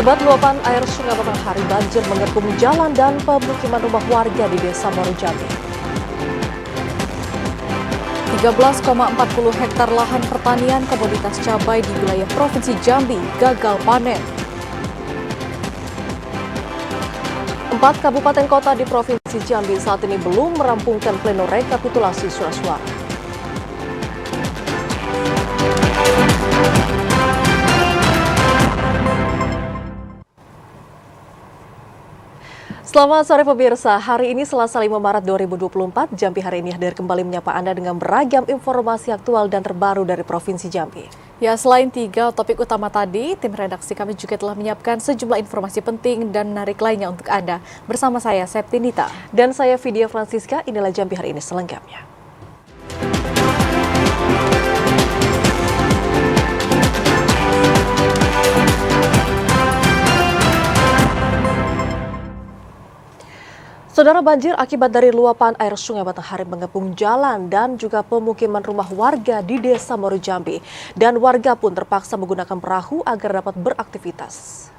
Akibat luapan air Sungai Batanghari, banjir mengepung jalan dan pemukiman rumah warga di Desa Moro Jambi. 13,40 hektar lahan pertanian komoditas cabai di wilayah Provinsi Jambi gagal panen. 4 kabupaten kota di Provinsi Jambi saat ini belum merampungkan pleno rekapitulasi surat suara. Selamat sore pemirsa, hari ini Selasa 5 Maret 2024, Jambi hari ini hadir kembali menyapa Anda dengan beragam informasi aktual dan terbaru dari Provinsi Jambi. Ya, selain 3 topik utama tadi, tim redaksi kami juga telah menyiapkan sejumlah informasi penting dan menarik lainnya untuk Anda. Bersama saya, Septinita. Dan saya, Vidya Francisca, inilah Jambi hari ini selengkapnya. Saudara, banjir akibat dari luapan air Sungai Batanghari mengepung jalan dan juga pemukiman rumah warga di Desa Moro Jambi. Dan warga pun terpaksa menggunakan perahu agar dapat beraktivitas.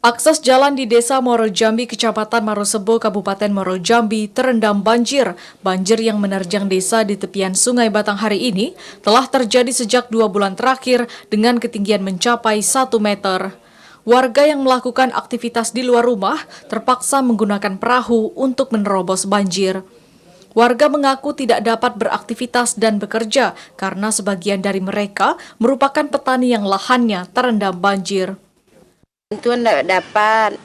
Akses jalan di Desa Moro Jambi, Kecamatan Marosebo, Kabupaten Moro Jambi terendam banjir. Banjir yang menerjang desa di tepian Sungai Batanghari ini telah terjadi sejak 2 bulan terakhir dengan ketinggian mencapai 1 meter. Warga yang melakukan aktivitas di luar rumah terpaksa menggunakan perahu untuk menerobos banjir. Warga mengaku tidak dapat beraktivitas dan bekerja karena sebagian dari mereka merupakan petani yang lahannya terendam banjir. Bantuan tidak dapat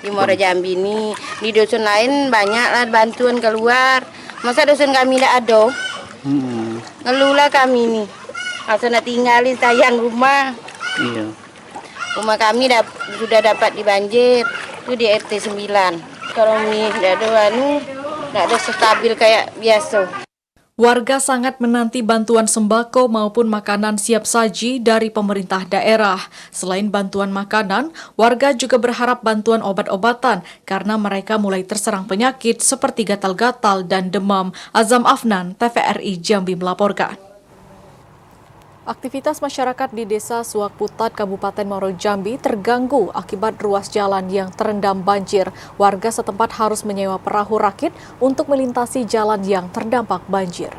di Moro Jambi ini. Di dusun lain banyaklah bantuan keluar. Masa dusun kami tidak ada? Ngelulah kami ini. Masa nak tinggalin sayang rumah. Iya. Rumah kami sudah dapat dibanjir, itu di RT 9. Kalau ini tidak ada stabil kayak biasa. Warga sangat menanti bantuan sembako maupun makanan siap saji dari pemerintah daerah. Selain bantuan makanan, warga juga berharap bantuan obat-obatan karena mereka mulai terserang penyakit seperti gatal-gatal dan demam. Azam Afnan, TVRI Jambi melaporkan. Aktivitas masyarakat di Desa Suakputat, Kabupaten Moro Jambi terganggu akibat ruas jalan yang terendam banjir. Warga setempat harus menyewa perahu rakit untuk melintasi jalan yang terdampak banjir.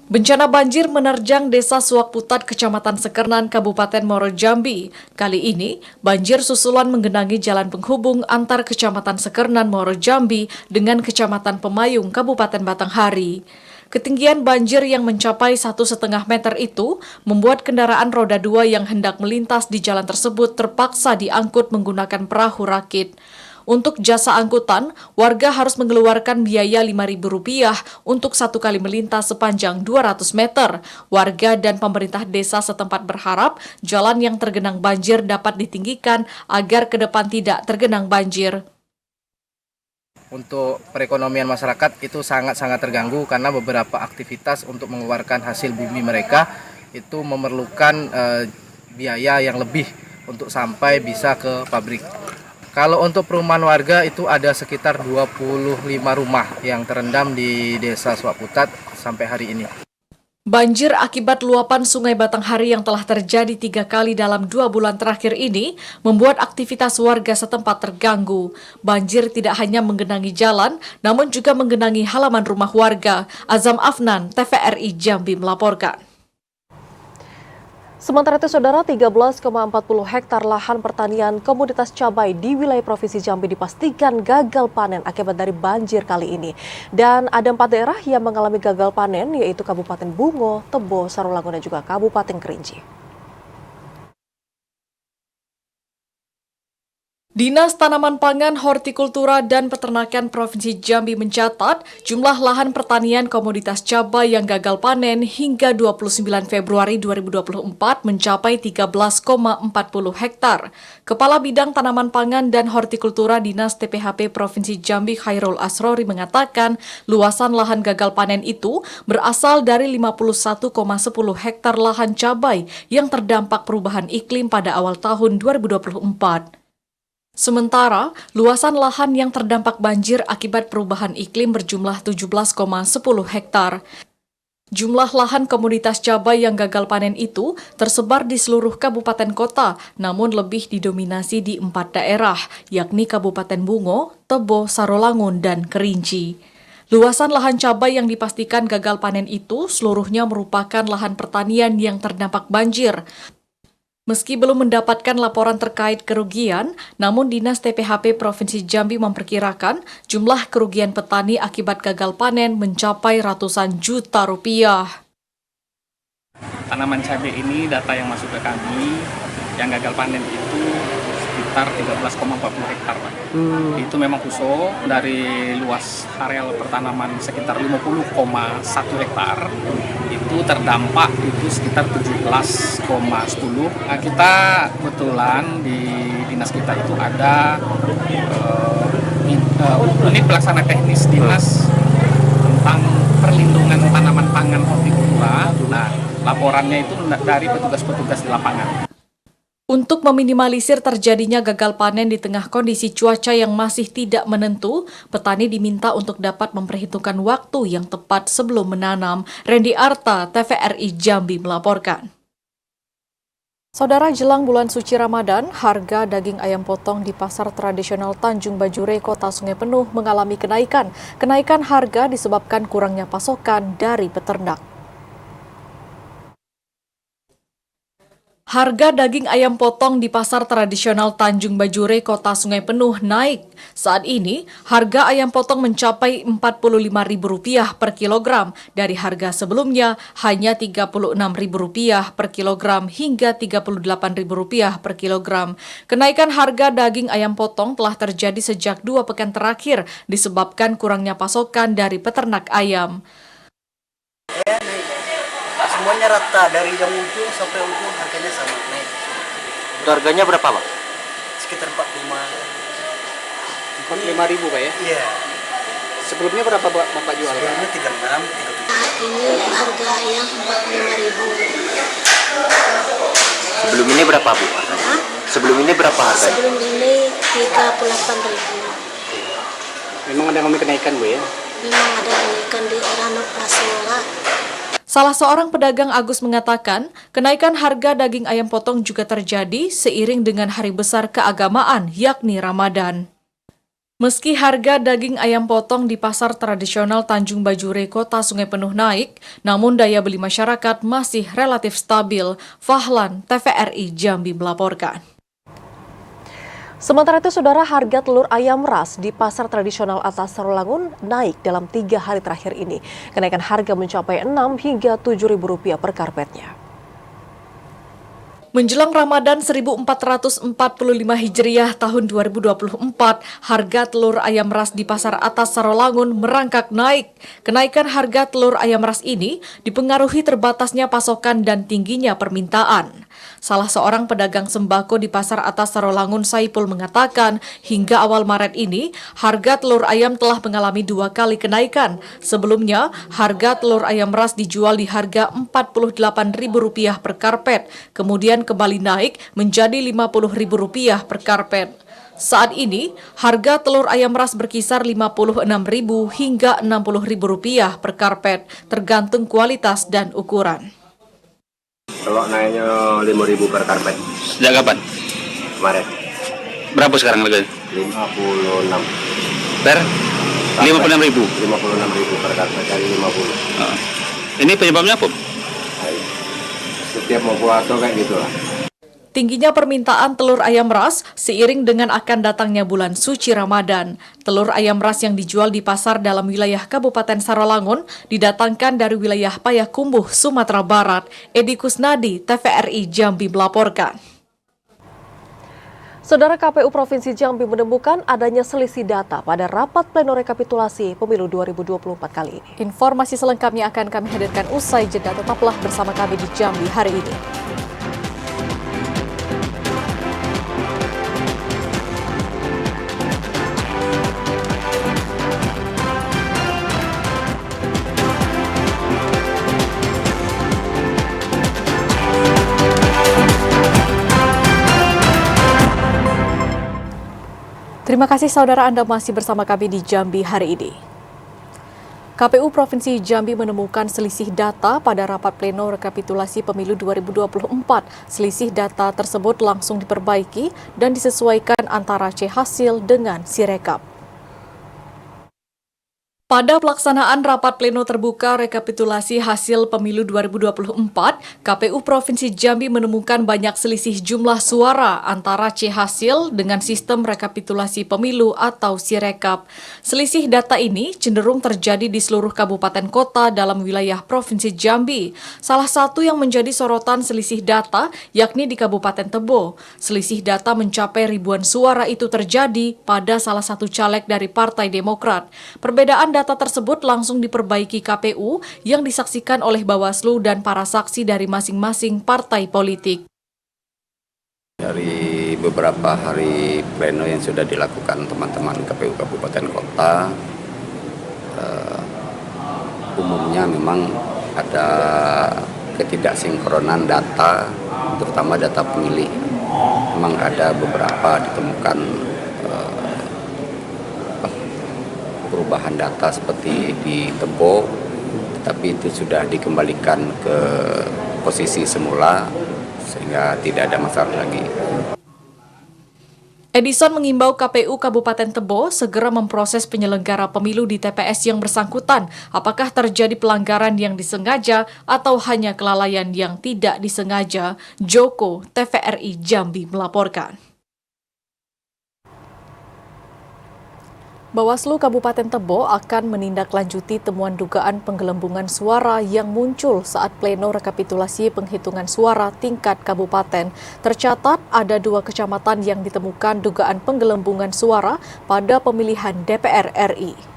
Bencana banjir menerjang Desa Suakputat, Kecamatan Sekernan, Kabupaten Moro Jambi. Kali ini, banjir susulan menggenangi jalan penghubung antar Kecamatan Sekernan, Moro Jambi dengan Kecamatan Pemayung, Kabupaten Batanghari. Ketinggian banjir yang mencapai 1,5 meter itu membuat kendaraan roda 2 yang hendak melintas di jalan tersebut terpaksa diangkut menggunakan perahu rakit. Untuk jasa angkutan, warga harus mengeluarkan biaya Rp5.000 untuk 1 kali melintas sepanjang 200 meter. Warga dan pemerintah desa setempat berharap jalan yang tergenang banjir dapat ditinggikan agar ke depan tidak tergenang banjir. Untuk perekonomian masyarakat itu sangat-sangat terganggu karena beberapa aktivitas untuk mengeluarkan hasil bumi mereka itu memerlukan biaya yang lebih untuk sampai bisa ke pabrik. Kalau untuk perumahan warga itu ada sekitar 25 rumah yang terendam di Desa Suakputat sampai hari ini. Banjir akibat luapan Sungai Batanghari yang telah terjadi 3 kali dalam 2 bulan terakhir ini membuat aktivitas warga setempat terganggu. Banjir tidak hanya menggenangi jalan, namun juga menggenangi halaman rumah warga. Azam Afnan, TVRI Jambi melaporkan. Sementara itu, Saudara, 13,40 hektar lahan pertanian komoditas cabai di wilayah Provinsi Jambi dipastikan gagal panen akibat dari banjir kali ini. Dan ada 4 daerah yang mengalami gagal panen, yaitu Kabupaten Bungo, Tebo, Sarolangun, dan juga Kabupaten Kerinci. Dinas Tanaman Pangan, Hortikultura, dan Peternakan Provinsi Jambi mencatat jumlah lahan pertanian komoditas cabai yang gagal panen hingga 29 Februari 2024 mencapai 13,40 hektar. Kepala Bidang Tanaman Pangan dan Hortikultura Dinas TPHP Provinsi Jambi Khairul Asrori mengatakan luasan lahan gagal panen itu berasal dari 51,10 hektar lahan cabai yang terdampak perubahan iklim pada awal tahun 2024. Sementara, luasan lahan yang terdampak banjir akibat perubahan iklim berjumlah 17,10 hektar. Jumlah lahan komoditas cabai yang gagal panen itu tersebar di seluruh kabupaten kota, namun lebih didominasi di 4 daerah, yakni Kabupaten Bungo, Tebo, Sarolangun, dan Kerinci. Luasan lahan cabai yang dipastikan gagal panen itu seluruhnya merupakan lahan pertanian yang terdampak banjir. Meski belum mendapatkan laporan terkait kerugian, namun Dinas TPHP Provinsi Jambi memperkirakan jumlah kerugian petani akibat gagal panen mencapai ratusan juta rupiah. Tanaman cabai ini, data yang masuk ke kami, yang gagal panen itu sekitar 13,40 hektar, Pak. Itu memang khusus dari luas areal pertanaman sekitar 50,1 hektar. Itu terdampak itu sekitar 17,10. Nah, kita kebetulan di dinas kita itu ada unit pelaksana teknis dinas tentang perlindungan tanaman pangan hortikultura. Nah, laporannya itu dari petugas-petugas di lapangan. Untuk meminimalisir terjadinya gagal panen di tengah kondisi cuaca yang masih tidak menentu, petani diminta untuk dapat memperhitungkan waktu yang tepat sebelum menanam. Randy Arta, TVRI Jambi melaporkan. Saudara, jelang bulan suci Ramadan, harga daging ayam potong di pasar tradisional Tanjung Bajure, Kota Sungai Penuh mengalami kenaikan. Kenaikan harga disebabkan kurangnya pasokan dari peternak. Harga daging ayam potong di pasar tradisional Tanjung Bajure, Kota Sungai Penuh naik. Saat ini, harga ayam potong mencapai Rp45.000 per kilogram. Dari harga sebelumnya hanya Rp36.000 per kilogram hingga Rp38.000 per kilogram. Kenaikan harga daging ayam potong telah terjadi sejak 2 pekan terakhir disebabkan kurangnya pasokan dari peternak ayam. Semuanya rata dari yang ujung sampai ujung harganya sama naik. Harganya berapa, Pak? Sekitar 45. 45.000, Pak ya? Iya. Sebelumnya berapa Bapak jual? Sebelumnya 36, 37. Ini harga ayam 45.000. Sebelum ini berapa, Bu? Hah? Sebelum ini berapa harganya? Sebelum ini 38.000. Memang ada ngomong kenaikan, Bu ya? Memang ada kenaikan di Rano Prasola. Salah seorang pedagang Agus mengatakan, kenaikan harga daging ayam potong juga terjadi seiring dengan hari besar keagamaan, yakni Ramadan. Meski harga daging ayam potong di pasar tradisional Tanjung Bajure, Kota Sungai Penuh naik, namun daya beli masyarakat masih relatif stabil. Fahlan, TVRI Jambi melaporkan. Sementara itu, saudara, harga telur ayam ras di pasar tradisional atas Sarolangun naik dalam 3 hari terakhir ini. Kenaikan harga mencapai Rp6 hingga Rp7.000 per karpetnya. Menjelang Ramadan 1445 Hijriah tahun 2024, harga telur ayam ras di pasar atas Sarolangun merangkak naik. Kenaikan harga telur ayam ras ini dipengaruhi terbatasnya pasokan dan tingginya permintaan. Salah seorang pedagang sembako di pasar atas Sarolangun, Saipul, mengatakan hingga awal Maret ini harga telur ayam telah mengalami 2 kali kenaikan. Sebelumnya, harga telur ayam ras dijual di harga Rp48.000 per karpet, kemudian kembali naik menjadi Rp50.000 per karpet. Saat ini, harga telur ayam ras berkisar Rp56.000 hingga Rp60.000 per karpet, tergantung kualitas dan ukuran. Kalau naiknya 5.000 per karpet. Sejak kapan? Kemarin. Berapa sekarang harganya? 56. Per? 56.000. 56.000 per karpet dari 50. Ini penyebabnya apa? Setiap mau puasa kayak gitu lah. Tingginya permintaan telur ayam ras seiring dengan akan datangnya bulan suci Ramadan. Telur ayam ras yang dijual di pasar dalam wilayah Kabupaten Sarolangun didatangkan dari wilayah Payakumbuh, Sumatera Barat. Edi Kusnadi, TVRI Jambi melaporkan. Saudara, KPU Provinsi Jambi menemukan adanya selisih data pada rapat pleno rekapitulasi pemilu 2024 kali ini. Informasi selengkapnya akan kami hadirkan usai jeda. Tetaplah bersama kami di Jambi hari ini. Terima kasih saudara, Anda masih bersama kami di Jambi hari ini. KPU Provinsi Jambi menemukan selisih data pada rapat pleno rekapitulasi pemilu 2024. Selisih data tersebut langsung diperbaiki dan disesuaikan antara C-hasil dengan Sirekap. Pada pelaksanaan rapat pleno terbuka rekapitulasi hasil pemilu 2024, KPU Provinsi Jambi menemukan banyak selisih jumlah suara antara C-hasil dengan sistem rekapitulasi pemilu atau Sirekap. Selisih data ini cenderung terjadi di seluruh kabupaten kota dalam wilayah Provinsi Jambi. Salah satu yang menjadi sorotan selisih data yakni di Kabupaten Tebo. Selisih data mencapai ribuan suara itu terjadi pada salah satu caleg dari Partai Demokrat. Perbedaan data tersebut langsung diperbaiki KPU yang disaksikan oleh Bawaslu dan para saksi dari masing-masing partai politik. Dari beberapa hari pleno yang sudah dilakukan teman-teman KPU Kabupaten Kota, umumnya memang ada ketidaksinkronan data, terutama data pemilih. Memang ada beberapa ditemukan perubahan data seperti di Tebo, tetapi itu sudah dikembalikan ke posisi semula sehingga tidak ada masalah lagi. Edison mengimbau KPU Kabupaten Tebo segera memproses penyelenggara pemilu di TPS yang bersangkutan, apakah terjadi pelanggaran yang disengaja atau hanya kelalaian yang tidak disengaja. Joko, TVRI Jambi melaporkan. Bawaslu Kabupaten Tebo akan menindaklanjuti temuan dugaan penggelembungan suara yang muncul saat pleno rekapitulasi penghitungan suara tingkat kabupaten. Tercatat ada 2 kecamatan yang ditemukan dugaan penggelembungan suara pada pemilihan DPR RI.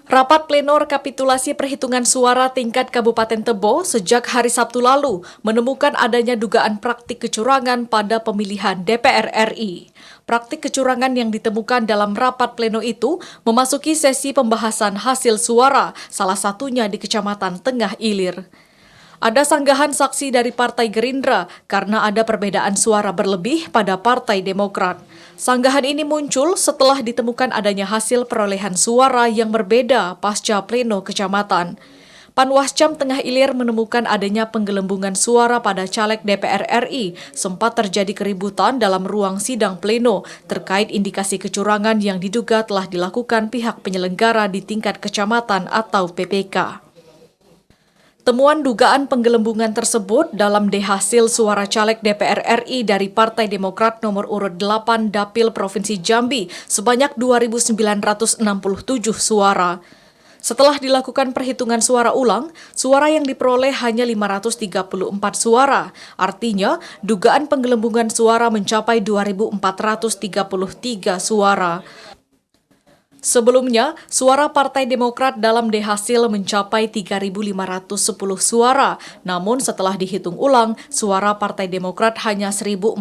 Rapat pleno rekapitulasi perhitungan suara tingkat Kabupaten Tebo sejak hari Sabtu lalu menemukan adanya dugaan praktik kecurangan pada pemilihan DPR RI. Praktik kecurangan yang ditemukan dalam rapat pleno itu memasuki sesi pembahasan hasil suara, salah satunya di Kecamatan Tengah Ilir. Ada sanggahan saksi dari Partai Gerindra karena ada perbedaan suara berlebih pada Partai Demokrat. Sanggahan ini muncul setelah ditemukan adanya hasil perolehan suara yang berbeda pasca pleno kecamatan. Panwascam Tengah Ilir menemukan adanya penggelembungan suara pada caleg DPR RI. Sempat terjadi keributan dalam ruang sidang pleno terkait indikasi kecurangan yang diduga telah dilakukan pihak penyelenggara di tingkat kecamatan atau PPK. Temuan dugaan penggelembungan tersebut dalam hasil suara caleg DPR RI dari Partai Demokrat nomor urut 8 Dapil Provinsi Jambi sebanyak 2.967 suara. Setelah dilakukan perhitungan suara ulang, suara yang diperoleh hanya 534 suara. Artinya, dugaan penggelembungan suara mencapai 2.433 suara. Sebelumnya, suara Partai Demokrat dalam hasil mencapai 3.510 suara. Namun setelah dihitung ulang, suara Partai Demokrat hanya 1.401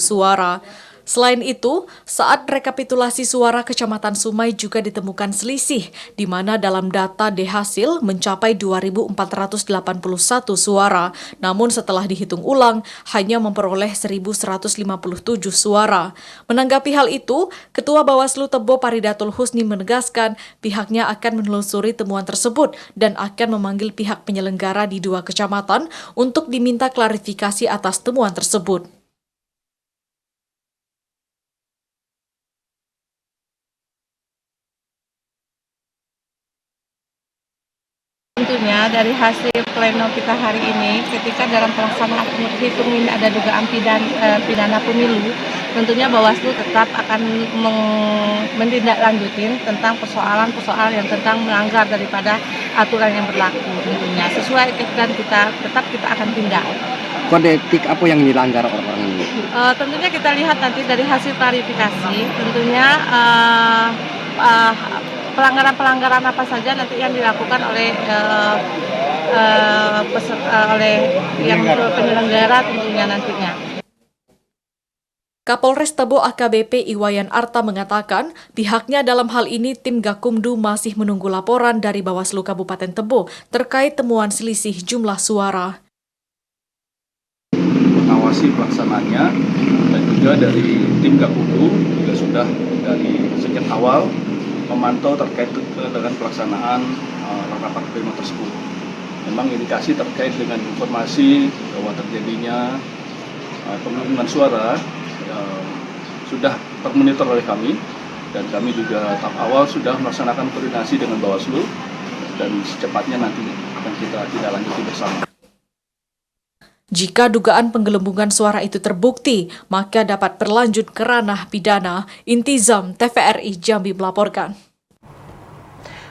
suara. Selain itu, saat rekapitulasi suara Kecamatan Sumai juga ditemukan selisih, di mana dalam data hasil mencapai 2.481 suara, namun setelah dihitung ulang hanya memperoleh 1.157 suara. Menanggapi hal itu, Ketua Bawaslu Tebo Paridatul Husni menegaskan pihaknya akan menelusuri temuan tersebut dan akan memanggil pihak penyelenggara di 2 kecamatan untuk diminta klarifikasi atas temuan tersebut. Tentunya dari hasil pleno kita hari ini, ketika dalam pelaksanaan hitung ini ada dugaan pidana pemilu, tentunya Bawaslu tetap akan menindaklanjutin tentang persoalan-persoalan yang tentang melanggar daripada aturan yang berlaku. Tentunya sesuai dan kita akan tindak. Kode etik apa yang dilanggar orang-orang ini? Tentunya kita lihat nanti dari hasil klarifikasi, tentunya pelanggaran-pelanggaran apa saja nanti yang dilakukan oleh yang penyelenggara tentunya nantinya. Kapolres Tebo AKBP Iwayan Arta mengatakan pihaknya dalam hal ini tim Gakumdu masih menunggu laporan dari Bawaslu Kabupaten Tebo terkait temuan selisih jumlah suara. Mengawasi pelaksanaannya dan juga dari tim Gakumdu juga sudah dari sejak awal memantau terkait dengan pelaksanaan rapat pleno tersebut. Memang indikasi terkait dengan informasi bahwa terjadinya penggelembungan suara sudah termonitor oleh kami, dan kami juga tahap awal sudah melaksanakan koordinasi dengan Bawaslu, dan secepatnya nanti akan kita tidak lanjuti bersama. Jika dugaan penggelembungan suara itu terbukti, maka dapat berlanjut ke ranah pidana. Intizam TVRI Jambi melaporkan.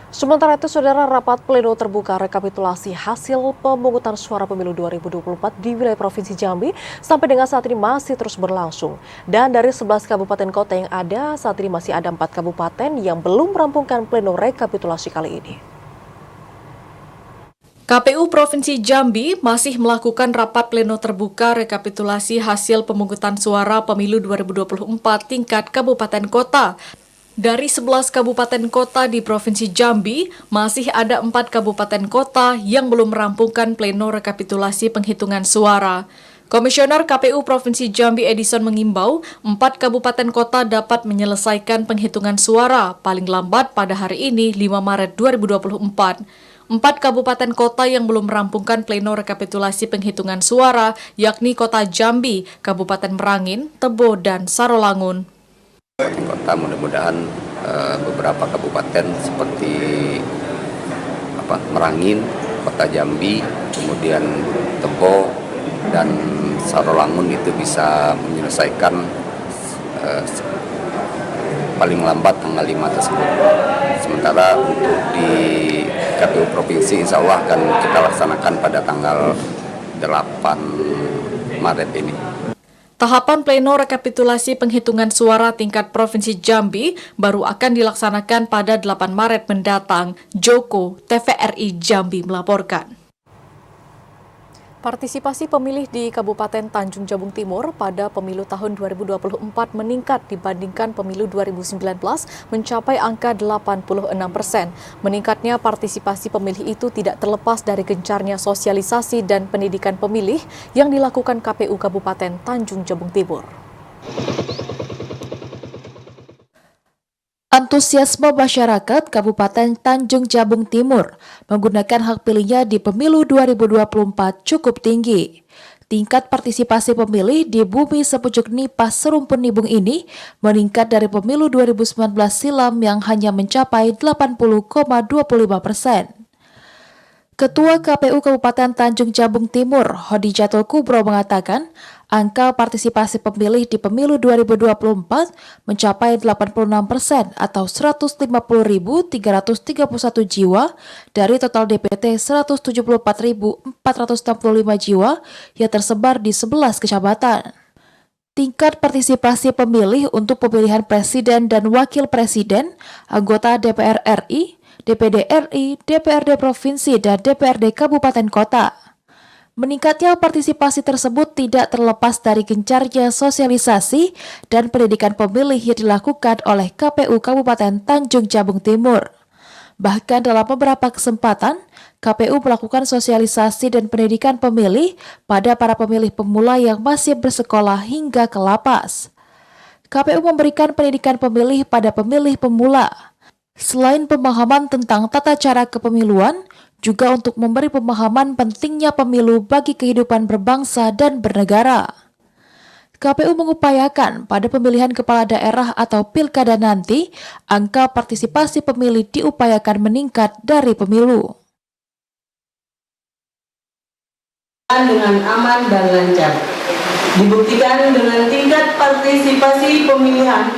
Sementara itu, saudara, rapat pleno terbuka rekapitulasi hasil pemungutan suara pemilu 2024 di wilayah Provinsi Jambi sampai dengan saat ini masih terus berlangsung. Dan dari 11 kabupaten kota yang ada, saat ini masih ada 4 kabupaten yang belum merampungkan pleno rekapitulasi kali ini. KPU Provinsi Jambi masih melakukan rapat pleno terbuka rekapitulasi hasil pemungutan suara pemilu 2024 tingkat kabupaten kota. Dari 11 kabupaten kota di Provinsi Jambi, masih ada 4 kabupaten kota yang belum merampungkan pleno rekapitulasi penghitungan suara. Komisioner KPU Provinsi Jambi Edison mengimbau 4 kabupaten kota dapat menyelesaikan penghitungan suara paling lambat pada hari ini 5 Maret 2024. 4 kabupaten kota yang belum merampungkan pleno rekapitulasi penghitungan suara yakni Kota Jambi, Kabupaten Merangin, Tebo, dan Sarolangun. Kota mudah-mudahan beberapa kabupaten seperti Merangin, Kota Jambi, kemudian Tebo dan Sarolangun itu bisa menyelesaikan paling lambat tanggal 5 tersebut. Sementara untuk di KPU Provinsi insya Allah akan kita laksanakan pada tanggal 8 Maret ini. Tahapan pleno rekapitulasi penghitungan suara tingkat Provinsi Jambi baru akan dilaksanakan pada 8 Maret mendatang. Joko, TVRI Jambi melaporkan. Partisipasi pemilih di Kabupaten Tanjung Jabung Timur pada pemilu tahun 2024 meningkat dibandingkan pemilu 2019 mencapai angka 86%. Meningkatnya partisipasi pemilih itu tidak terlepas dari gencarnya sosialisasi dan pendidikan pemilih yang dilakukan KPU Kabupaten Tanjung Jabung Timur. Antusiasme masyarakat Kabupaten Tanjung Jabung Timur menggunakan hak pilihnya di pemilu 2024 cukup tinggi. Tingkat partisipasi pemilih di bumi sepucuk Nipas serumpun Nibung ini meningkat dari pemilu 2019 silam yang hanya mencapai 80,25%. Ketua KPU Kabupaten Tanjung Jabung Timur, Hodijatul Kubro mengatakan, angka partisipasi pemilih di pemilu 2024 mencapai 86% atau 150.331 jiwa dari total DPT 174.465 jiwa yang tersebar di 11 kecamatan. Tingkat partisipasi pemilih untuk pemilihan presiden dan wakil presiden, anggota DPR RI, DPD RI, DPRD Provinsi, dan DPRD Kabupaten Kota. Meningkatnya partisipasi tersebut tidak terlepas dari gencarnya sosialisasi dan pendidikan pemilih yang dilakukan oleh KPU Kabupaten Tanjung Jabung Timur. Bahkan dalam beberapa kesempatan, KPU melakukan sosialisasi dan pendidikan pemilih pada para pemilih pemula yang masih bersekolah hingga ke lapas. KPU memberikan pendidikan pemilih pada pemilih pemula. Selain pemahaman tentang tata cara kepemiluan, juga untuk memberi pemahaman pentingnya pemilu bagi kehidupan berbangsa dan bernegara. KPU mengupayakan pada pemilihan kepala daerah atau pilkada nanti, angka partisipasi pemilih diupayakan meningkat dari pemilu. Dengan aman dan lancar. Dibuktikan dengan tingkat partisipasi pemilihan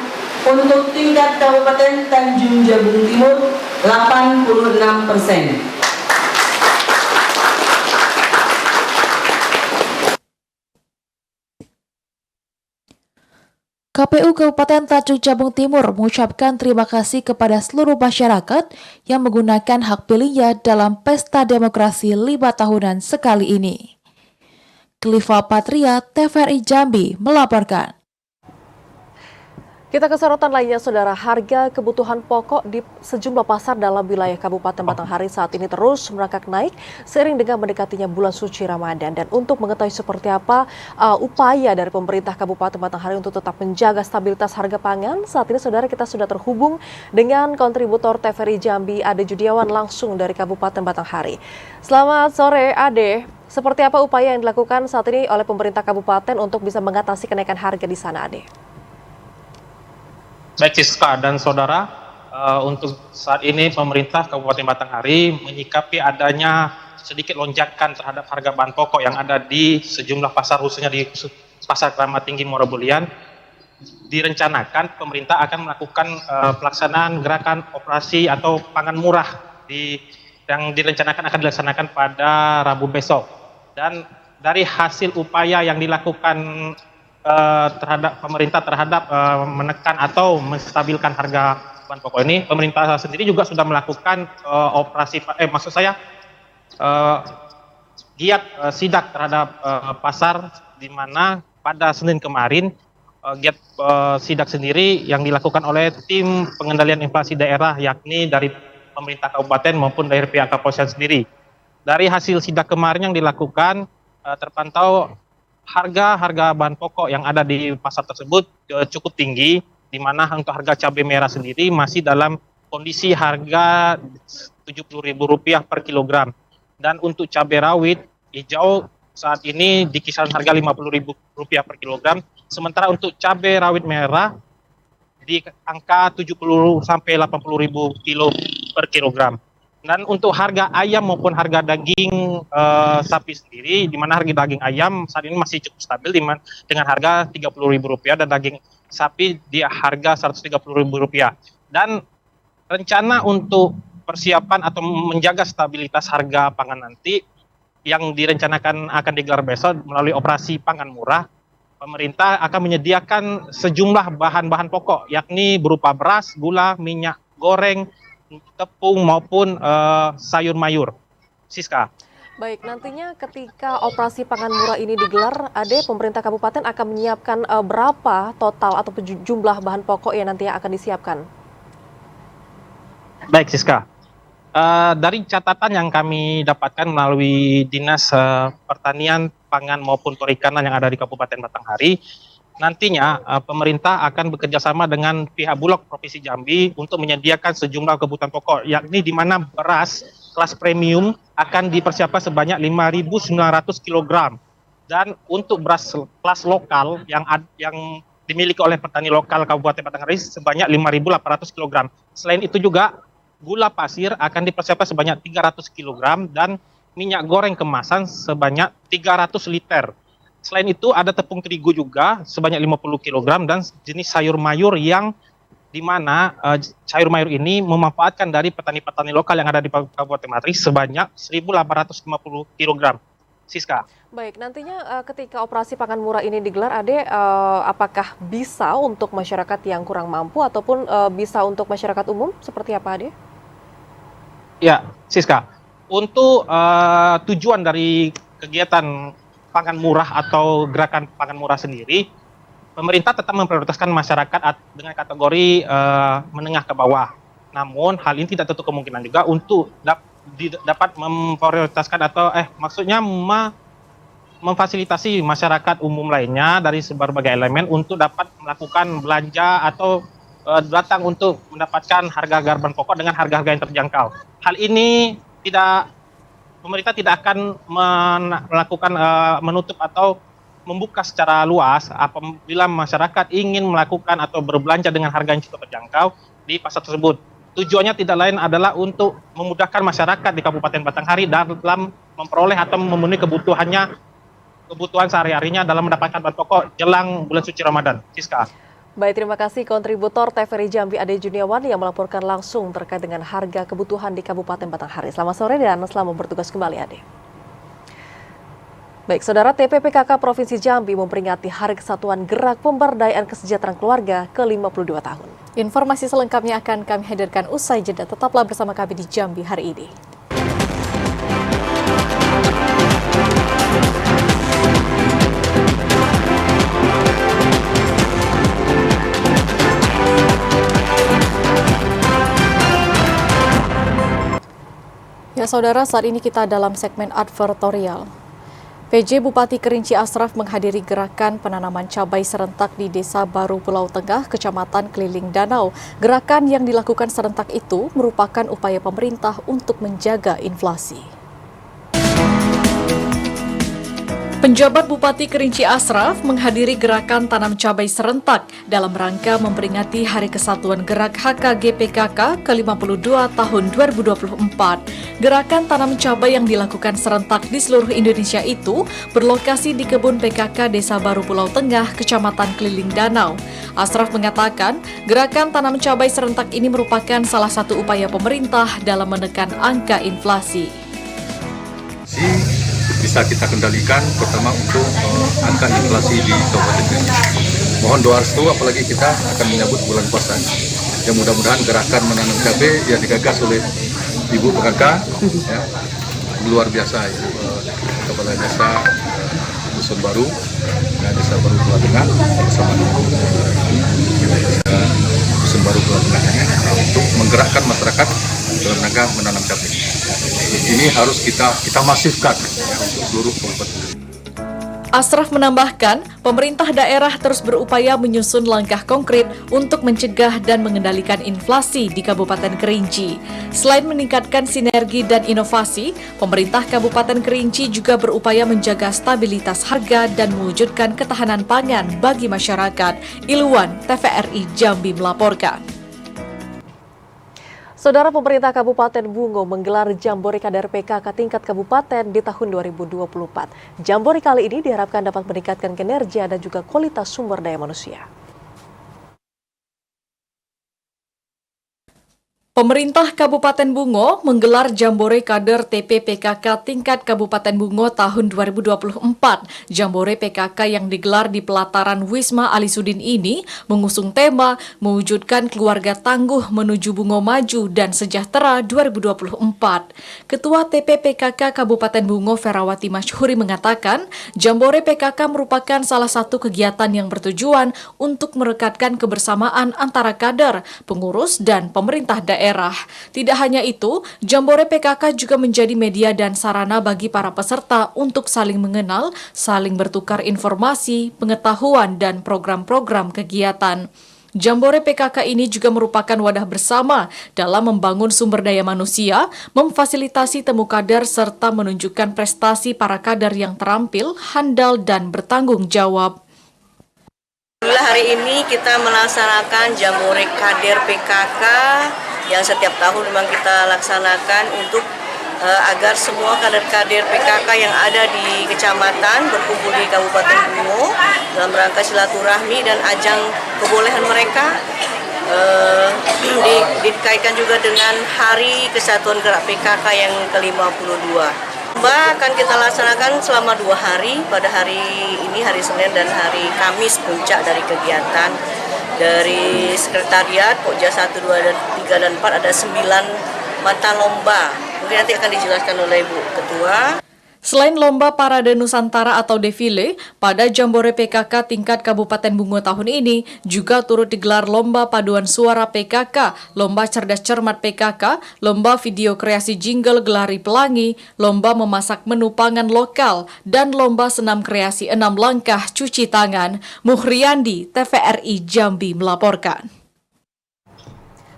untuk tingkat Kabupaten Tanjung Jabung Timur 86%. KPU Kabupaten Tanjung Jabung Timur mengucapkan terima kasih kepada seluruh masyarakat yang menggunakan hak pilihnya dalam pesta demokrasi 5 tahunan sekali ini. Kliva Patria, TVRI Jambi melaporkan. Kita ke sorotan lainnya, Saudara. Harga kebutuhan pokok di sejumlah pasar dalam wilayah Kabupaten Batanghari saat ini terus merangkak naik seiring dengan mendekatinya bulan suci Ramadan. Dan untuk mengetahui seperti apa upaya dari pemerintah Kabupaten Batanghari untuk tetap menjaga stabilitas harga pangan, saat ini Saudara kita sudah terhubung dengan kontributor TVRI Jambi, Ade Judiawan, langsung dari Kabupaten Batanghari. Selamat sore, Ade. Seperti apa upaya yang dilakukan saat ini oleh pemerintah kabupaten untuk bisa mengatasi kenaikan harga di sana, Ade? Baik Siska dan Saudara, untuk saat ini pemerintah Kabupaten Batanghari menyikapi adanya sedikit lonjakan terhadap harga bahan pokok yang ada di sejumlah pasar, khususnya di Pasar Kramat Tinggi Muara Bulian. Direncanakan pemerintah akan melakukan pelaksanaan gerakan operasi atau pangan murah yang direncanakan akan dilaksanakan pada Rabu besok. Dan dari hasil upaya yang dilakukan terhadap pemerintah terhadap menekan atau menstabilkan harga bahan pokok ini, pemerintah sendiri juga sudah melakukan giat sidak terhadap pasar, di mana pada Senin kemarin giat sidak sendiri yang dilakukan oleh tim pengendalian inflasi daerah, yakni dari pemerintah kabupaten maupun dari pihak kepolisian sendiri. Dari hasil sidak kemarin yang dilakukan, terpantau harga bahan pokok yang ada di pasar tersebut cukup tinggi, di mana untuk harga cabai merah sendiri masih dalam kondisi harga Rp70.000 per kilogram. Dan untuk cabai rawit hijau saat ini di kisaran harga Rp50.000 per kilogram, sementara untuk cabai rawit merah di angka 70 sampai 80.000 kilo per kilogram. Dan untuk harga ayam maupun harga daging sapi sendiri, di mana harga daging ayam saat ini masih cukup stabil dengan harga Rp30.000 dan daging sapi di harga Rp130.000. Dan rencana untuk persiapan atau menjaga stabilitas harga pangan nanti yang direncanakan akan digelar besok melalui operasi pangan murah, pemerintah akan menyediakan sejumlah bahan-bahan pokok, yakni berupa beras, gula, minyak goreng, tepung maupun sayur mayur. Siska. Baik, nantinya ketika operasi pangan murah ini digelar, Ade, pemerintah kabupaten akan menyiapkan berapa total atau jumlah bahan pokok yang nantinya akan disiapkan? Baik, Siska. Dari catatan yang kami dapatkan melalui Dinas Pertanian, Pangan maupun Perikanan yang ada di Kabupaten Batanghari, nantinya pemerintah akan bekerja sama dengan pihak Bulog Provinsi Jambi untuk menyediakan sejumlah kebutuhan pokok, yakni di mana beras kelas premium akan dipersiapkan sebanyak 5.900 kg. Dan untuk beras kelas lokal yang dimiliki oleh petani lokal Kabupaten Batanghari sebanyak 5.800 kg. Selain itu juga gula pasir akan dipersiapkan sebanyak 300 kg dan minyak goreng kemasan sebanyak 300 liter. Selain itu ada tepung terigu juga sebanyak 50 kg dan jenis sayur mayur yang di mana sayur mayur ini memanfaatkan dari petani-petani lokal yang ada di Kabupaten Batanghari sebanyak 1.850 kg. Siska. Baik, nantinya ketika operasi pangan murah ini digelar, Ade, apakah bisa untuk masyarakat yang kurang mampu ataupun bisa untuk masyarakat umum seperti apa, Ade? Ya, Siska. Untuk tujuan dari kegiatan pangan murah atau gerakan pangan murah sendiri, pemerintah tetap memprioritaskan masyarakat dengan kategori menengah ke bawah. Namun hal ini tidak tertutup kemungkinan juga untuk dapat memprioritaskan atau maksudnya memfasilitasi masyarakat umum lainnya dari berbagai elemen untuk dapat melakukan belanja atau datang untuk mendapatkan harga bahan pokok dengan harga-harga yang terjangkau. Hal ini pemerintah tidak akan melakukan menutup atau membuka secara luas apabila masyarakat ingin melakukan atau berbelanja dengan harga yang cukup terjangkau di pasar tersebut. Tujuannya tidak lain adalah untuk memudahkan masyarakat di Kabupaten Batanghari dalam memperoleh atau memenuhi kebutuhan sehari-harinya dalam mendapatkan bahan pokok jelang bulan suci Ramadan. Siska. Baik, terima kasih kontributor TVRI Jambi Ade Juniawan yang melaporkan langsung terkait dengan harga kebutuhan di Kabupaten Batanghari. Selamat sore dan selamat bertugas kembali, Ade. Baik, Saudara, TPPKK Provinsi Jambi memperingati Hari Kesatuan Gerak Pemberdayaan Kesejahteraan Keluarga ke-52 tahun. Informasi selengkapnya akan kami hadirkan usai jeda. Tetaplah bersama kami di Jambi hari ini. Ya saudara, saat ini kita dalam segmen advertorial. PJ Bupati Kerinci Ashraf menghadiri gerakan penanaman cabai serentak di Desa Baru Pulau Tengah, Kecamatan Keliling Danau. Gerakan yang dilakukan serentak itu merupakan upaya pemerintah untuk menjaga inflasi. Penjabat Bupati Kerinci Ashraf menghadiri gerakan tanam cabai serentak dalam rangka memperingati Hari Kesatuan Gerak HKG PKK ke-52 tahun 2024. Gerakan tanam cabai yang dilakukan serentak di seluruh Indonesia itu berlokasi di kebun PKK Desa Baru Pulau Tengah, Kecamatan Keliling Danau. Ashraf mengatakan, gerakan tanam cabai serentak ini merupakan salah satu upaya pemerintah dalam menekan angka inflasi. Bisa kita kendalikan, pertama untuk angka inflasi di Kabupaten Kerinci. Mohon doa restu, apalagi kita akan menyambut bulan puasa. Yang mudah-mudahan gerakan menanam cabai yang digagas oleh Ibu PKK ya, luar biasa, Ibu Kepala Desa Dusun Baru, Desa Baru Pulau Tengah bersama Desa Dusun Baru Pulau Tengah untuk menggerakkan masyarakat dalam rangka menanam cabai. Ini harus kita masifkan ya, untuk seluruh kabupaten. Ashraf menambahkan, pemerintah daerah terus berupaya menyusun langkah konkret untuk mencegah dan mengendalikan inflasi di Kabupaten Kerinci. Selain meningkatkan sinergi dan inovasi, pemerintah Kabupaten Kerinci juga berupaya menjaga stabilitas harga dan mewujudkan ketahanan pangan bagi masyarakat. Ilwan, TVRI Jambi melaporkan. Saudara, pemerintah Kabupaten Bungo menggelar Jambore Kader PKK tingkat kabupaten di tahun 2024. Jambore kali ini diharapkan dapat meningkatkan kinerja dan juga kualitas sumber daya manusia. Pemerintah Kabupaten Bungo menggelar Jambore Kader TP PKK tingkat Kabupaten Bungo tahun 2024. Jambore PKK yang digelar di pelataran Wisma Alisudin ini mengusung tema mewujudkan keluarga tangguh menuju Bungo Maju dan Sejahtera 2024. Ketua TP PKK Kabupaten Bungo Ferawati Masyhuri mengatakan, Jambore PKK merupakan salah satu kegiatan yang bertujuan untuk merekatkan kebersamaan antara kader, pengurus, dan pemerintah daerah. Tidak hanya itu, Jambore PKK juga menjadi media dan sarana bagi para peserta untuk saling mengenal, saling bertukar informasi, pengetahuan, dan program-program kegiatan. Jambore PKK ini juga merupakan wadah bersama dalam membangun sumber daya manusia, memfasilitasi temu kader, serta menunjukkan prestasi para kader yang terampil, handal, dan bertanggung jawab. Hari ini kita melaksanakan Jambore Kader PKK yang setiap tahun memang kita laksanakan untuk agar semua kader-kader PKK yang ada di kecamatan berkumpul di Kabupaten Bungo dalam rangka silaturahmi dan ajang kebolehan mereka dikaitkan juga dengan Hari Kesatuan Gerak PKK yang ke-52. Akan kita laksanakan selama 2 hari, pada hari ini, hari Senin dan hari Kamis, puncak dari kegiatan. Dari Sekretariat, Pokja 1, 2, dan 3, dan 4 ada 9 mata lomba. Mungkin nanti akan dijelaskan oleh Ibu Ketua. Selain lomba Parade Nusantara atau defile, pada Jambore PKK tingkat Kabupaten Bungo tahun ini juga turut digelar lomba paduan suara PKK, lomba cerdas cermat PKK, lomba video kreasi jingle Gelari Pelangi, lomba memasak menu pangan lokal, dan lomba senam kreasi 6 langkah cuci tangan. Muhriandi, TVRI Jambi melaporkan.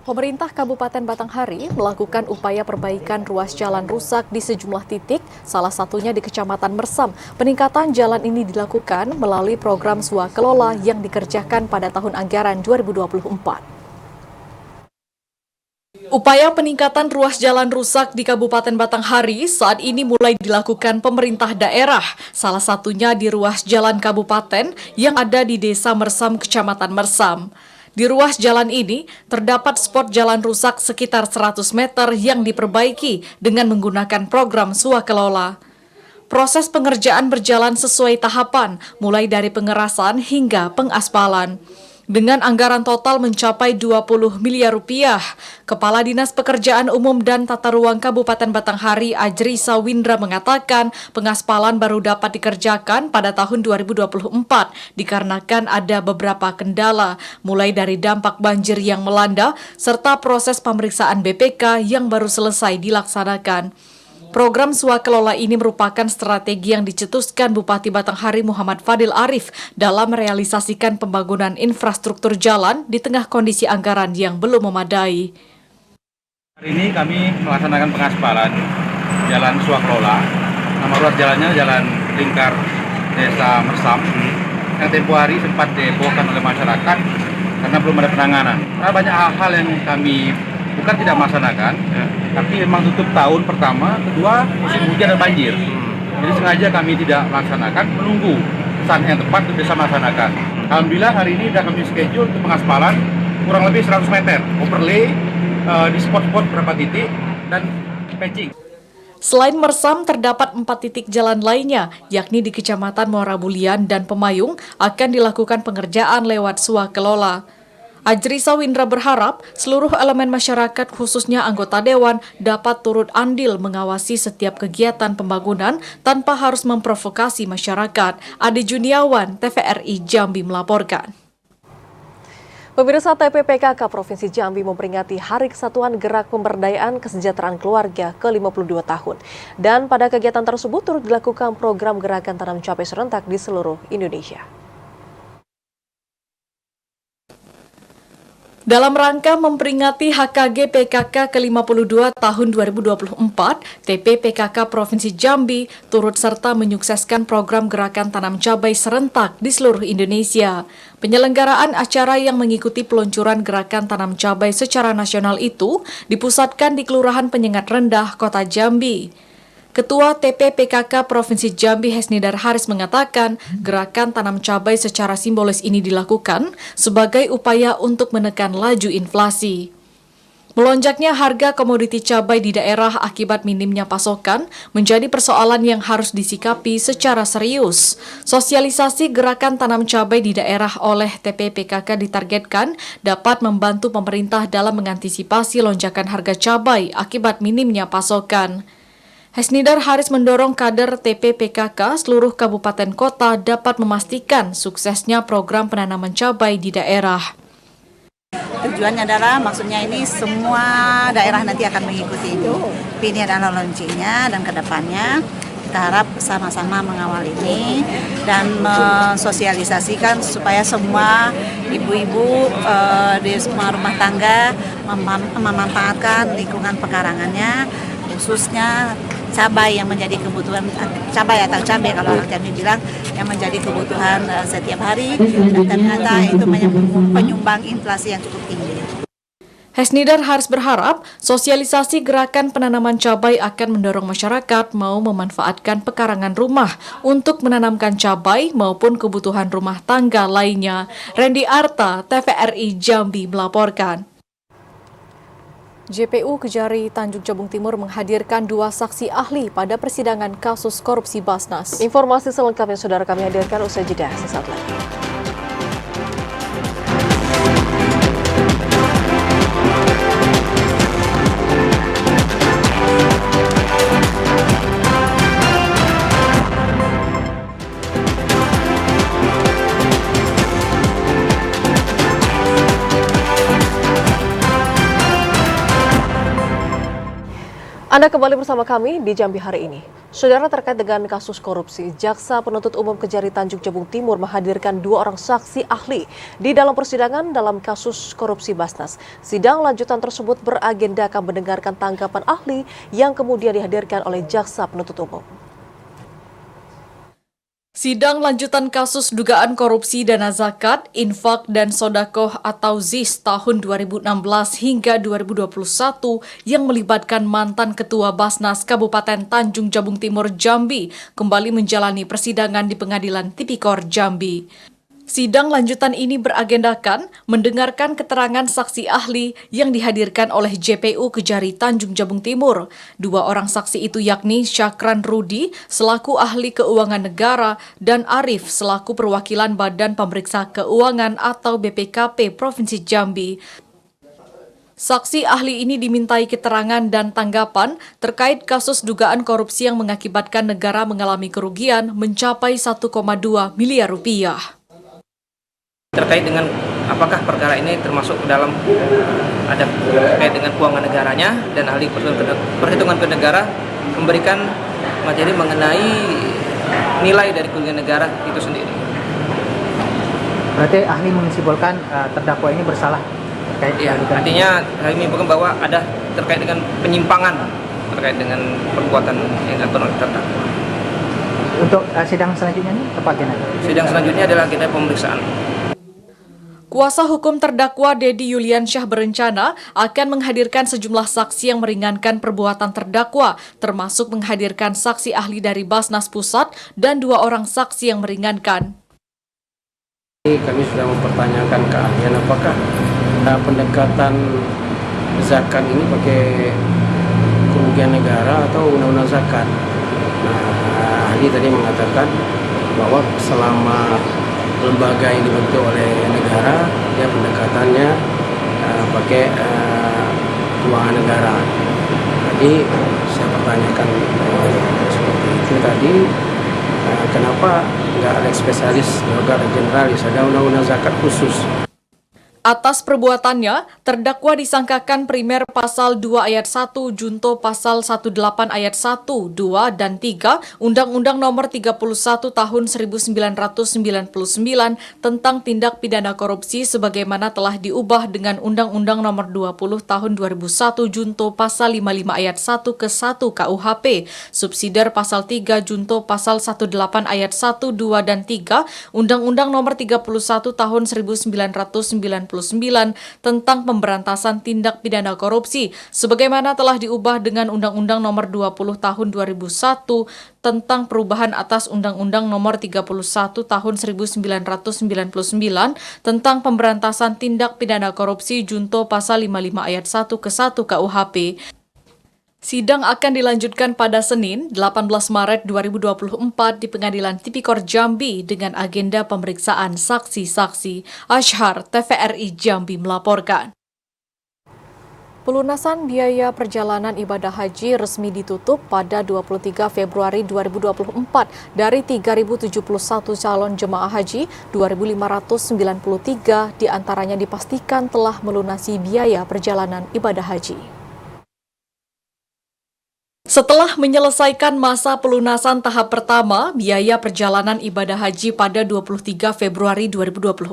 Pemerintah Kabupaten Batanghari melakukan upaya perbaikan ruas jalan rusak di sejumlah titik, salah satunya di Kecamatan Mersam. Peningkatan jalan ini dilakukan melalui program swakelola yang dikerjakan pada tahun anggaran 2024. Upaya peningkatan ruas jalan rusak di Kabupaten Batanghari saat ini mulai dilakukan pemerintah daerah, salah satunya di ruas jalan kabupaten yang ada di Desa Mersam, Kecamatan Mersam. Di ruas jalan ini, terdapat spot jalan rusak sekitar 100 meter yang diperbaiki dengan menggunakan program swakelola. Proses pengerjaan berjalan sesuai tahapan, mulai dari pengerasan hingga pengaspalan. Dengan anggaran total mencapai 20 miliar rupiah, Kepala Dinas Pekerjaan Umum dan Tata Ruang Kabupaten Batanghari Ajri Sawindra mengatakan pengaspalan baru dapat dikerjakan pada tahun 2024 dikarenakan ada beberapa kendala, mulai dari dampak banjir yang melanda serta proses pemeriksaan BPK yang baru selesai dilaksanakan. Program swakelola ini merupakan strategi yang dicetuskan Bupati Batanghari Muhammad Fadil Arif dalam merealisasikan pembangunan infrastruktur jalan di tengah kondisi anggaran yang belum memadai. Hari ini kami melaksanakan pengaspalan jalan swakelola. Nama ruas jalannya Jalan Lingkar Desa Mersam, yang tempo hari sempat dihebohkan oleh masyarakat karena belum ada penanganan. Karena banyak hal-hal yang kami bukan tidak melaksanakan, tapi memang tutup tahun pertama, kedua musim hujan dan banjir. Jadi sengaja kami tidak melaksanakan, menunggu saat yang tepat untuk bisa melaksanakan. Alhamdulillah hari ini sudah kami schedule untuk pengaspalan kurang lebih 100 meter, overlay di spot-spot beberapa titik dan patching. Selain Mersam, terdapat 4 titik jalan lainnya, yakni di Kecamatan Muara Bulian dan Pemayung, akan dilakukan pengerjaan lewat swakelola. Ajrisa Windra berharap seluruh elemen masyarakat, khususnya anggota Dewan, dapat turut andil mengawasi setiap kegiatan pembangunan tanpa harus memprovokasi masyarakat. Adi Juniawan, TVRI Jambi melaporkan. Pemirsa, TPPKK Provinsi Jambi memperingati Hari Kesatuan Gerak Pemberdayaan Kesejahteraan Keluarga ke-52 tahun. Dan pada kegiatan tersebut turut dilakukan program gerakan tanam cabai serentak di seluruh Indonesia. Dalam rangka memperingati HKG PKK ke-52 tahun 2024, TPPKK Provinsi Jambi turut serta menyukseskan program gerakan tanam cabai serentak di seluruh Indonesia. Penyelenggaraan acara yang mengikuti peluncuran gerakan tanam cabai secara nasional itu dipusatkan di Kelurahan Penyengat Rendah, Kota Jambi. Ketua TPPKK Provinsi Jambi Hesnidar Haris mengatakan gerakan tanam cabai secara simbolis ini dilakukan sebagai upaya untuk menekan laju inflasi. Melonjaknya harga komoditi cabai di daerah akibat minimnya pasokan menjadi persoalan yang harus disikapi secara serius. Sosialisasi gerakan tanam cabai di daerah oleh TPPKK ditargetkan dapat membantu pemerintah dalam mengantisipasi lonjakan harga cabai akibat minimnya pasokan. Hesnidar Haris mendorong kader TPPKK seluruh kabupaten kota dapat memastikan suksesnya program penanaman cabai di daerah. Tujuannya adalah maksudnya ini semua daerah nanti akan mengikuti ini. Ini adalah launchingnya dan kedepannya kita harap sama-sama mengawal ini dan mensosialisasikan supaya semua ibu-ibu di semua rumah tangga memanfaatkan lingkungan pekarangannya, khususnya cabai yang menjadi kebutuhan, cabai atau cabai kalau orang Jambi bilang, yang menjadi kebutuhan setiap hari dan ternyata itu penyumbang inflasi yang cukup tinggi. Hesnidar Haris berharap sosialisasi gerakan penanaman cabai akan mendorong masyarakat mau memanfaatkan pekarangan rumah untuk menanamkan cabai maupun kebutuhan rumah tangga lainnya. Randy Arta, TVRI Jambi melaporkan. JPU Kejari Tanjung Jabung Timur menghadirkan 2 saksi ahli pada persidangan kasus korupsi Basnas. Informasi selengkapnya saudara kami hadirkan usai jeda sesaat lagi. Anda kembali bersama kami di Jambi hari ini. Saudara, terkait dengan kasus korupsi, Jaksa Penuntut Umum Kejari Tanjung Jabung Timur menghadirkan 2 orang saksi ahli di dalam persidangan dalam kasus korupsi Basnas. Sidang lanjutan tersebut beragendakan mendengarkan tanggapan ahli yang kemudian dihadirkan oleh Jaksa Penuntut Umum. Sidang lanjutan kasus dugaan korupsi dana zakat, infak, dan sodakoh atau ZIS tahun 2016 hingga 2021 yang melibatkan mantan Ketua Basnas Kabupaten Tanjung Jabung Timur Jambi kembali menjalani persidangan di Pengadilan Tipikor Jambi. Sidang lanjutan ini beragendakan mendengarkan keterangan saksi ahli yang dihadirkan oleh JPU Kejari Tanjung Jabung Timur. 2 orang saksi itu yakni Syakran Rudi selaku ahli keuangan negara dan Arif selaku perwakilan Badan Pemeriksa Keuangan atau BPKP Provinsi Jambi. Saksi ahli ini dimintai keterangan dan tanggapan terkait kasus dugaan korupsi yang mengakibatkan negara mengalami kerugian mencapai 1,2 miliar rupiah. Terkait dengan apakah perkara ini termasuk dalam ada terkait dengan keuangan negaranya dan ahli perhitungan ke negara memberikan materi mengenai nilai dari kerugian negara itu sendiri. Berarti ahli menyimpulkan terdakwa ini bersalah terkait artinya kami menyimpulkan bahwa ada terkait dengan penyimpangan terkait dengan perbuatan yang dilakukan oleh terdakwa. Untuk sidang selanjutnya ini apa agenda? Sidang selanjutnya adalah agenda pemeriksaan. Kuasa hukum terdakwa Dedi Yuliansyah berencana akan menghadirkan sejumlah saksi yang meringankan perbuatan terdakwa, termasuk menghadirkan saksi ahli dari Basnas Pusat dan 2 orang saksi yang meringankan. Kami sudah mempertanyakan keahlian apakah pendekatan zakat ini pakai kerugian negara atau undang-undang zakat. Nah, ahli tadi mengatakan bahwa selama lembaga yang dibentuk oleh negara, dia pendekatannya pakai keuangan negara. Jadi saya pertanyakan seperti itu tadi. Kenapa nggak ada spesialis, nggak ada generalis, ada undang-undang zakat khusus. Atas perbuatannya, terdakwa disangkakan primer pasal 2 ayat 1, junto pasal 18 ayat 1, 2, dan 3, Undang-Undang nomor 31 tahun 1999 tentang tindak pidana korupsi sebagaimana telah diubah dengan Undang-Undang nomor 20 tahun 2001 junto pasal 55 ayat 1 ke 1 KUHP, subsidiar pasal 3 junto pasal 18 ayat 1, 2, dan 3, Undang-Undang nomor 31 tahun 1999 tentang pemberantasan tindak pidana korupsi sebagaimana telah diubah dengan Undang-Undang nomor 20 tahun 2001 tentang perubahan atas Undang-Undang nomor 31 tahun 1999 tentang pemberantasan tindak pidana korupsi junto pasal 55 ayat 1 ke 1 KUHP. Sidang akan dilanjutkan pada Senin, 18 Maret 2024 di Pengadilan Tipikor Jambi dengan agenda pemeriksaan saksi-saksi. Ashar, TVRI Jambi melaporkan. Pelunasan biaya perjalanan ibadah haji resmi ditutup pada 23 Februari 2024 dari 3.071 calon jemaah haji, 2.593 diantaranya dipastikan telah melunasi biaya perjalanan ibadah haji. Setelah menyelesaikan masa pelunasan tahap pertama, biaya perjalanan ibadah haji pada 23 Februari 2024,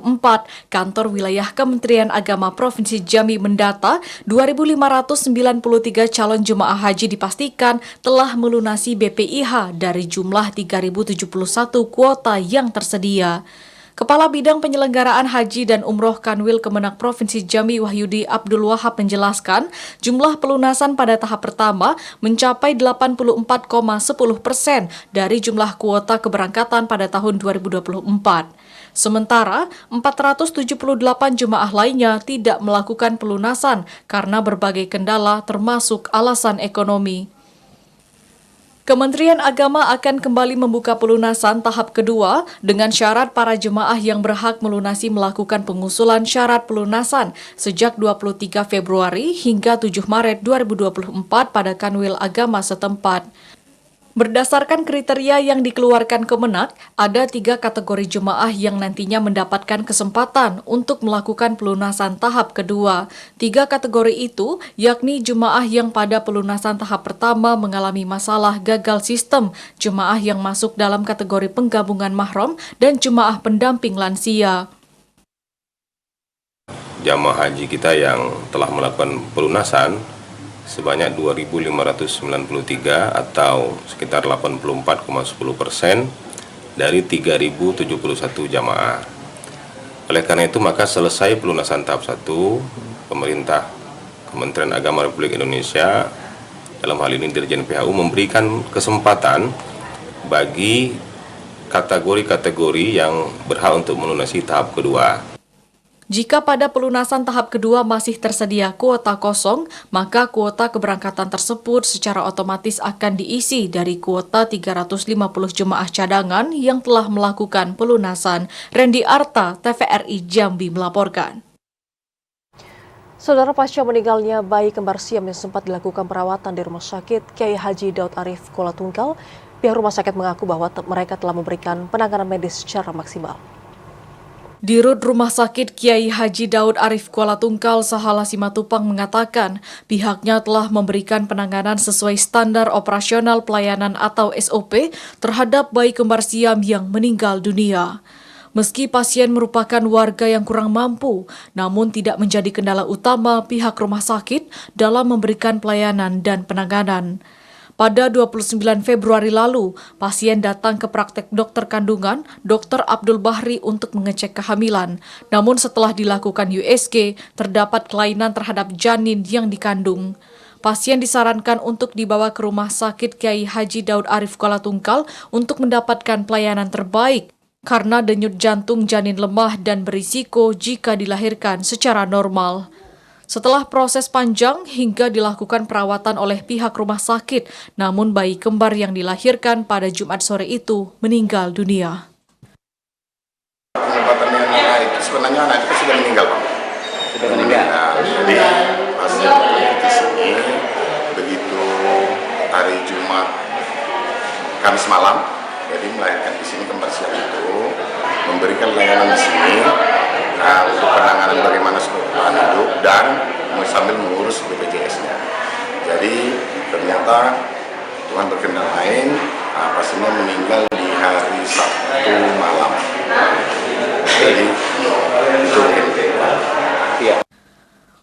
Kantor Wilayah Kementerian Agama Provinsi Jambi mendata 2.593 calon jemaah haji dipastikan telah melunasi BPIH dari jumlah 3.071 kuota yang tersedia. Kepala Bidang Penyelenggaraan Haji dan Umroh Kanwil Kemenak Provinsi Jambi Wahyudi Abdul Wahab menjelaskan, jumlah pelunasan pada tahap pertama mencapai 84,10% dari jumlah kuota keberangkatan pada tahun 2024. Sementara, 478 jemaah lainnya tidak melakukan pelunasan karena berbagai kendala termasuk alasan ekonomi. Kementerian Agama akan kembali membuka pelunasan tahap kedua dengan syarat para jemaah yang berhak melunasi melakukan pengusulan syarat pelunasan sejak 23 Februari hingga 7 Maret 2024 pada Kanwil Agama setempat. Berdasarkan kriteria yang dikeluarkan Kemenak, ada 3 kategori jemaah yang nantinya mendapatkan kesempatan untuk melakukan pelunasan tahap kedua. 3 kategori itu yakni jemaah yang pada pelunasan tahap pertama mengalami masalah gagal sistem, jemaah yang masuk dalam kategori penggabungan mahram, dan jemaah pendamping lansia. Jamaah haji kita yang telah melakukan pelunasan sebanyak 2.593 atau sekitar 84,10% dari 3.071 jamaah. Oleh karena itu maka selesai pelunasan tahap 1, pemerintah Kementerian Agama Republik Indonesia dalam hal ini Dirjen PHU memberikan kesempatan bagi kategori-kategori yang berhak untuk melunasi tahap kedua. Jika pada pelunasan tahap kedua masih tersedia kuota kosong, maka kuota keberangkatan tersebut secara otomatis akan diisi dari kuota 350 jemaah cadangan yang telah melakukan pelunasan. Randy Arta, TVRI Jambi melaporkan. Saudara, pasca meninggalnya bayi kembar siam yang sempat dilakukan perawatan di Rumah Sakit Kiai Haji Daud Arif Kuala Tunggal, pihak rumah sakit mengaku bahwa mereka telah memberikan penanganan medis secara maksimal. Dirut Rumah Sakit Kiai Haji Daud Arif Kuala Tungkal Sahala Simatupang mengatakan pihaknya telah memberikan penanganan sesuai standar operasional pelayanan atau SOP terhadap bayi kembar Siam yang meninggal dunia. Meski pasien merupakan warga yang kurang mampu, namun tidak menjadi kendala utama pihak rumah sakit dalam memberikan pelayanan dan penanganan. Pada 29 Februari lalu, pasien datang ke praktek dokter kandungan Dr. Abdul Bahri untuk mengecek kehamilan. Namun setelah dilakukan USG, terdapat kelainan terhadap janin yang dikandung. Pasien disarankan untuk dibawa ke Rumah Sakit Kiai Haji Daud Arif Kuala Tungkal untuk mendapatkan pelayanan terbaik karena denyut jantung janin lemah dan berisiko jika dilahirkan secara normal. Setelah proses panjang hingga dilakukan perawatan oleh pihak rumah sakit, namun bayi kembar yang dilahirkan pada Jumat sore itu meninggal dunia. Pengobatannya anak itu sebenarnya anak itu sudah meninggal, Pak. Sudah meninggal. Jadi pasien di sini begitu hari Jumat Kamis malam, jadi melahirkan di sini kembar Siam itu memberikan layanan di sini. Untuk penanganan bagaimana kebutuhan hidup dan sambil mengurus BPJS-nya. Jadi ternyata Tuhan berkenan lain, pasiennya meninggal di hari Sabtu malam. Jadi itu ya.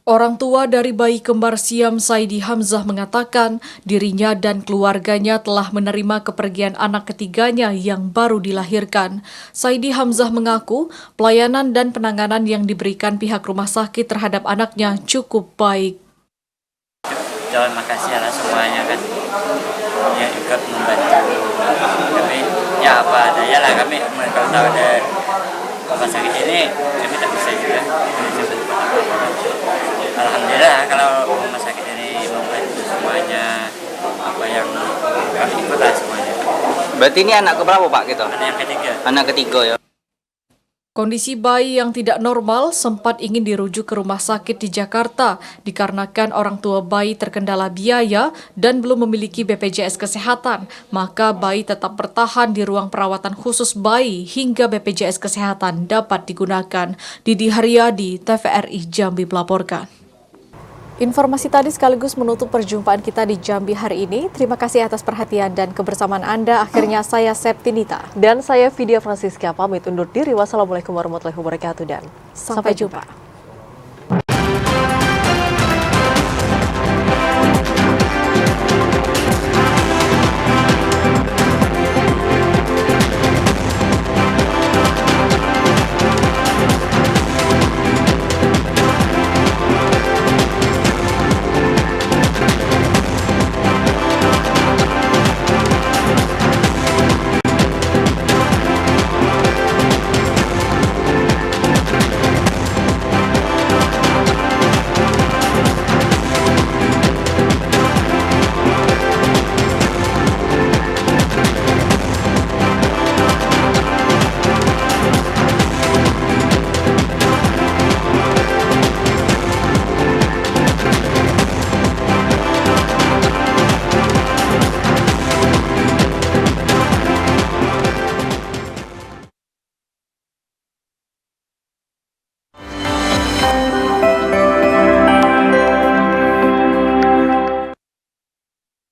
Orang tua dari bayi kembar Siam Saidi Hamzah mengatakan dirinya dan keluarganya telah menerima kepergian anak ketiganya yang baru dilahirkan. Saidi Hamzah mengaku pelayanan dan penanganan yang diberikan pihak rumah sakit terhadap anaknya cukup baik. Terima kasih atas semuanya kan yang ikut membantu kami. Ya apa adanya lah kami kalau tahu ada rumah sakit ini kami tak bisa juga. Alhamdulillah kalau rumah sakit ini membantu semuanya apa yang kami ikut lah semuanya. Berarti ini anak keberapa Pak gitu? Anak yang ketiga. Anak ketiga ya. Kondisi bayi yang tidak normal sempat ingin dirujuk ke rumah sakit di Jakarta dikarenakan orang tua bayi terkendala biaya dan belum memiliki BPJS Kesehatan, maka bayi tetap bertahan di ruang perawatan khusus bayi hingga BPJS Kesehatan dapat digunakan. Didi Haryadi, TVRI Jambi melaporkan. Informasi tadi sekaligus menutup perjumpaan kita di Jambi hari ini. Terima kasih atas perhatian dan kebersamaan Anda. Akhirnya saya Septinita. Dan saya Vidya Francisca pamit undur diri. Wassalamualaikum warahmatullahi wabarakatuh dan sampai jumpa.